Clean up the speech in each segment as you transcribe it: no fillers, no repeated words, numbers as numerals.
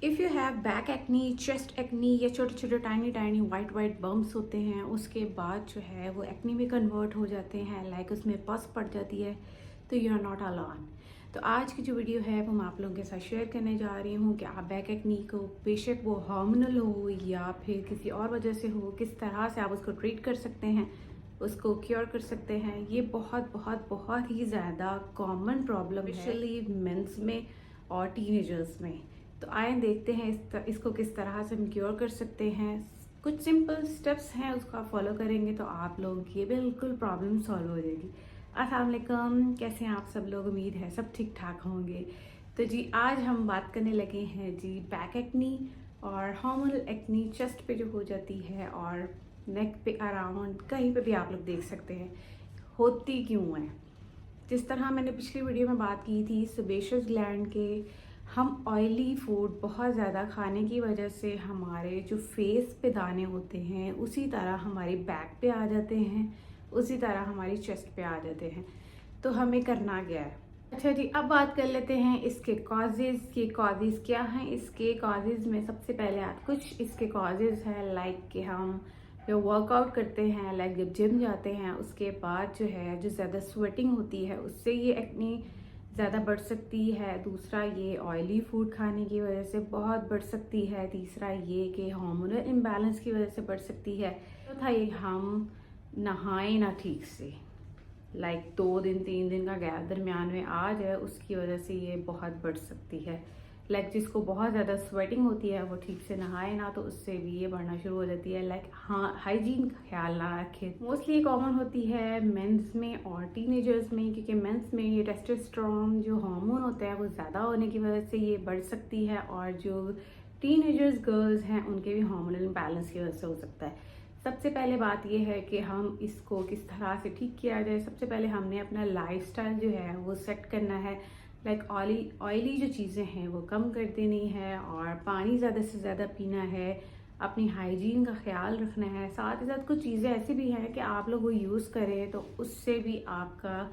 If you have back acne, chest acne या छोटे छोटे tiny tiny white white bumps होते हैं, उसके बाद जो है वो एक्नी में कन्वर्ट हो जाते हैं, लाइक उसमें पस पड़ जाती है, तो यू आर नॉट अलोन। तो आज की जो वीडियो है वो मैं आप लोगों के साथ शेयर करने जा रही हूँ कि आप बैक एक्नी को, बेशक वो हार्मोनल हो या फिर किसी और वजह से हो, किस तरह से आप उसको ट्रीट कर सकते हैं, उसको क्योर कर सकते हैं। ये बहुत बहुत बहुत ही ज़्यादा कॉमन प्रॉब्लम है, स्पेशली मेंस में और टीनेजर्स में। तो आए देखते हैं इसको किस तरह से हम क्योर कर सकते हैं। कुछ सिंपल स्टेप्स हैं, उसको आप फॉलो करेंगे तो आप लोगों की ये बिल्कुल प्रॉब्लम सॉल्व हो जाएगी। अस्सलाम वालेकुम, कैसे हैं आप सब लोग? उम्मीद है सब ठीक ठाक होंगे। तो जी आज हम बात करने लगे हैं जी बैक एक्नी और हार्मोनल एक्नी, चेस्ट पे जो हो जाती है और नेक पे अराउंड कहीं पे भी आप लोग देख सकते हैं होती क्यों है। जिस तरह मैंने पिछली वीडियो में बात की थी सेबेशियस ग्लैंड के, हम ऑयली फूड बहुत ज़्यादा खाने की वजह से हमारे जो फेस पे दाने होते हैं उसी तरह हमारी बैक पे आ जाते हैं, उसी तरह हमारी चेस्ट पे आ जाते हैं। तो हमें करना क्या है? अच्छा जी, अब बात कर लेते हैं इसके कॉजेज़। के कॉजेज़ क्या हैं? इसके कॉजेज़ में सबसे पहले कुछ इसके कॉजेज़ हैं, लाइक कि हम जो वर्कआउट करते हैं, लाइक जब जिम जाते हैं उसके बाद जो है जो ज़्यादा स्वेटिंग होती है उससे ये एक्नी ज़्यादा बढ़ सकती है। दूसरा, ये ऑयली फूड खाने की वजह से बहुत बढ़ सकती है। तीसरा ये कि हार्मोनल इम्बैलेंस की वजह से बढ़ सकती है। चौथा, ये हम नहाएं ना ठीक से, लाइक 2 दिन 3 दिन का गैप दरमियान में आ जाए, उसकी वजह से ये बहुत बढ़ सकती है। लाइक जिसको बहुत ज़्यादा स्वेटिंग होती है वो ठीक से नहाए ना, तो उससे भी ये बढ़ना शुरू हो जाती है। लाइक हाँ, हाइजीन का ख्याल ना रखें। मोस्टली कॉमन होती है मेंस में और टीनेजर्स में, क्योंकि मेंस में ये टेस्टोस्टेरोन जो हार्मोन होता है वो ज़्यादा होने की वजह से ये बढ़ सकती है, और जो टीनेजर्स गर्ल्स हैं उनके भी हार्मोनल इम्बैलेंस की वजह से हो सकता है। सबसे पहले बात यह है कि हम इसको किस तरह से ठीक किया जाए। सबसे पहले हमने अपना लाइफस्टाइल जो है वो सेट करना है। लाइक ऑयली जो चीज़ें हैं वो कम कर देनी है, और पानी ज़्यादा से ज़्यादा पीना है, अपनी हाइजीन का ख्याल रखना है। साथ ही साथ कुछ चीज़ें ऐसी भी हैं कि आप लोग वो यूज़ करें तो उससे भी आपका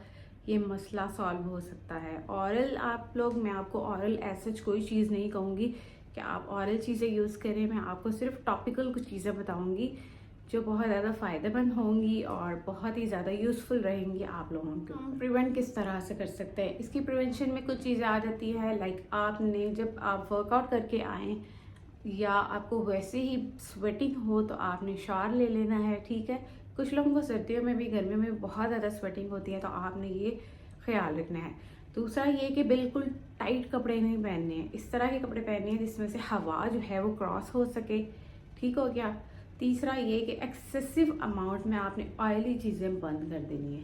ये मसला सॉल्व हो सकता है। ऑरल आप लोग, मैं आपको ऑरल ऐसा कोई चीज़ नहीं कहूँगी कि आप ऑरल चीज़ें यूज़ करें। मैं आपको सिर्फ टॉपिकल कुछ चीज़ें बताऊँगी जो बहुत ज़्यादा फ़ायदेमंद होंगी और बहुत ही ज़्यादा यूज़फुल रहेंगी आप लोगों को। हम प्रिवेंट किस तरह से कर सकते हैं? इसकी प्रिवेंशन में कुछ चीज़ें आ जाती है, लाइक आपने जब आप वर्कआउट करके आएँ या आपको वैसे ही स्वेटिंग हो तो आपने शावर ले लेना है, ठीक है। कुछ लोगों को सर्दियों में भी, गर्मियों में बहुत ज़्यादा स्वेटिंग होती है, तो आपने ये ख्याल रखना है। दूसरा ये कि बिल्कुल टाइट कपड़े नहीं पहनने हैं, इस तरह के कपड़े पहनने हैं जिसमें से हवा जो है वो क्रॉस हो सके, ठीक हो गया। तीसरा ये कि एक्सेसिव अमाउंट में आपने ऑयली चीज़ें बंद कर देनी है,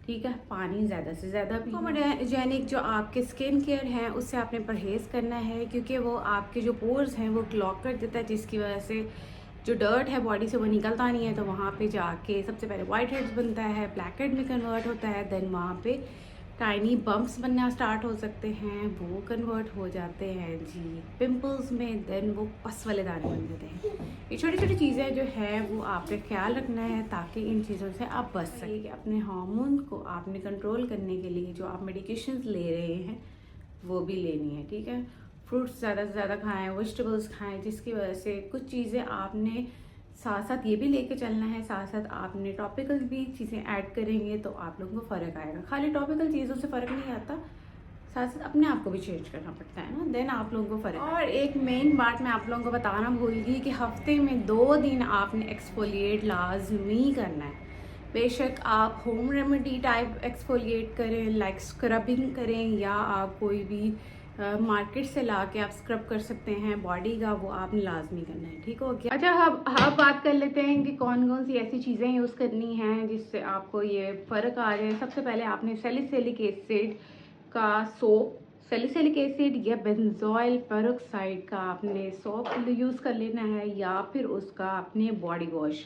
ठीक है। पानी ज़्यादा से ज़्यादा हाइजीनिक जो आपके स्किन केयर हैं उससे आपने परहेज़ करना है, क्योंकि वो आपके जो पोर्स हैं वो क्लॉग कर देता है, जिसकी वजह से जो डर्ट है बॉडी से वो निकलता नहीं है। तो वहाँ पे जाके सबसे पहले वाइट हेड्स बनता है, ब्लैक हेड में कन्वर्ट होता है, देन वहाँ पे टाइनी बम्प्स बनना स्टार्ट हो सकते हैं, वो कन्वर्ट हो जाते हैं जी पिंपल्स में, देन वो पस वाले दाने बन जाते हैं। ये छोटी छोटी चीज़ें जो है वो आपने ख्याल रखना है ताकि इन चीज़ों से आप बच सकें। कि अपने हार्मोन को आपने कंट्रोल करने के लिए जो आप मेडिकेशंस ले रहे हैं वो भी लेनी है, ठीक है। फ्रूट्स ज़्यादा से ज़्यादा खाएं, वेजिटेबल्स खाएं, जिसकी वजह से कुछ चीज़ें आपने साथ साथ ये भी लेके चलना है। साथ साथ आपने टॉपिकल भी चीज़ें ऐड करेंगे तो आप लोगों को फ़र्क आएगा। खाली टॉपिकल चीज़ों से फ़र्क नहीं आता, साथ साथ अपने आप को भी चेंज करना पड़ता है ना, देन आप लोगों को फ़र्क। और एक मेन बात मैं आप लोगों को बताना भूल गई कि हफ्ते में 2 दिन आपने एक्सफोलिएट लाजमी करना है। बेशक आप होम रेमेडी टाइप एक्सफोलिएट करें, लाइक स्क्रबिंग करें, या आप कोई भी मार्केट से ला के आप स्क्रब कर सकते हैं बॉडी का, वो आपने लाजमी करना है, ठीक हो गया। अच्छा, अब बात कर लेते हैं कि कौन कौन सी ऐसी चीज़ें यूज़ करनी हैं जिससे आपको ये फ़र्क आ जाए। सबसे पहले आपने सैलिसिलिक एसिड का सोप, सैलिसिलिक एसिड या बेंजोइल पेरोक्साइड का आपने सोप यूज़ कर लेना है, या फिर उसका अपने बॉडी वॉश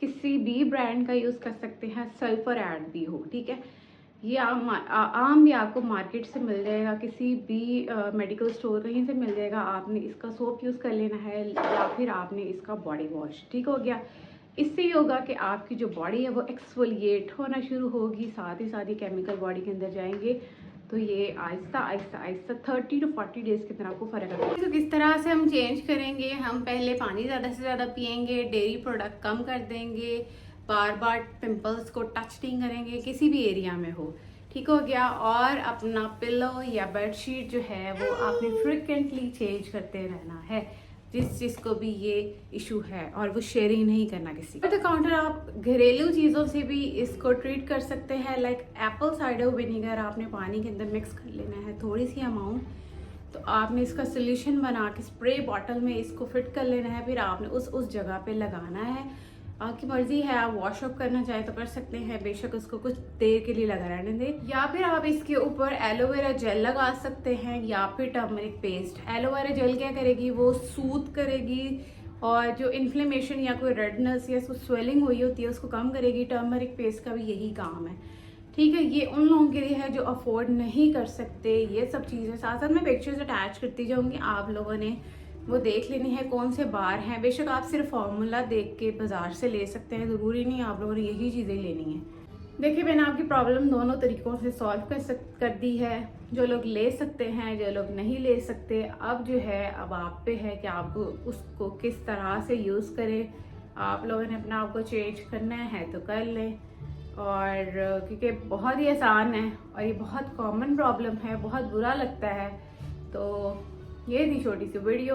किसी भी ब्रांड का यूज़ कर सकते हैं, सल्फर ऐड भी हो, ठीक है। ये आम भी आपको मार्केट से मिल जाएगा, किसी भी मेडिकल स्टोर कहीं से मिल जाएगा। आपने इसका सोप यूज़ कर लेना है, या फिर आपने इसका बॉडी वॉश, ठीक हो गया। इससे ये होगा कि आपकी जो बॉडी है वो एक्सफोलिएट होना शुरू होगी, साथ ही केमिकल बॉडी के अंदर जाएंगे तो ये आहिस्ता आहिस्ता आहिस्ता 30 to 40 डेज़ के अंदर आपको फ़र्क आता है। तो किस तरह से हम चेंज करेंगे, हम पहले पानी ज़्यादा से ज़्यादा पियेंगे, डेयरी प्रोडक्ट कम कर देंगे, बार बार पिंपल्स को टच नहीं करेंगे किसी भी एरिया में हो, ठीक हो गया। और अपना पिलो या बेडशीट जो है वो आपने फ्रिक्वेंटली चेंज करते रहना है, जिसको भी ये इशू है, और वो शेयरिंग नहीं करना किसी। ओवर द काउंटर आप घरेलू चीज़ों से भी इसको ट्रीट कर सकते हैं, लाइक एप्पल साइडर विनीगर आपने पानी के अंदर मिक्स कर लेना है थोड़ी सी अमाउंट, तो आपने इसका सोल्यूशन बना के स्प्रे बॉटल में इसको फिट कर लेना है, फिर आपने उस जगह पे लगाना है। आपकी मर्जी है, आप वॉश अप करना चाहे तो कर सकते हैं, बेशक उसको कुछ देर के लिए लगा रहने दें, या फिर आप इसके ऊपर एलोवेरा जेल लगा सकते हैं या फिर टर्मरिक पेस्ट। एलोवेरा जेल क्या करेगी, वो सूद करेगी और जो इन्फ्लेमेशन या कोई रेडनेस या स्वेलिंग हुई होती है उसको कम करेगी। टर्मरिक पेस्ट का भी यही काम है, ठीक है। ये उन लोगों के लिए है जो अफोर्ड नहीं कर सकते ये सब चीज़ें। साथ साथ मैं पिक्चर्स अटैच करती जाऊँगी, आप लोगों ने वो देख लेनी है कौन से बार हैं। बेशक आप सिर्फ फार्मूला देख के बाजार से ले सकते हैं, ज़रूरी नहीं आप लोगों ने यही चीज़ें लेनी है। देखिए मैंने आपकी प्रॉब्लम दोनों तरीक़ों से सॉल्व कर दी है। जो लोग ले सकते हैं, जो लोग नहीं ले सकते, अब जो है अब आप पे है कि आप उसको किस तरह से यूज़ करें। आप लोगों ने अपना आपको चेंज करना है तो कर लें, और क्योंकि बहुत ही आसान है और ये बहुत कॉमन प्रॉब्लम है, बहुत बुरा लगता है। तो ये थी छोटी सी वीडियो,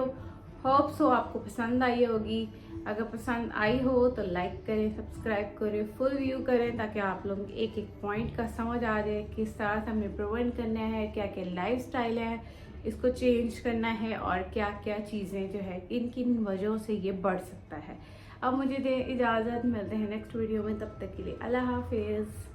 होप सो आपको पसंद आई होगी। अगर पसंद आई हो तो लाइक करें, सब्सक्राइब करें, फुल व्यू करें, ताकि आप लोगों को एक एक पॉइंट का समझ आ जाए किस तरह से हमें प्रिवेंट करना है, क्या क्या लाइफस्टाइल है इसको चेंज करना है, और क्या क्या चीज़ें जो है किन किन वजहों से ये बढ़ सकता है। अब मुझे दे इजाज़त, मिलते हैं नेक्स्ट वीडियो में, तब तक के लिए अल्लाह हाफिज़।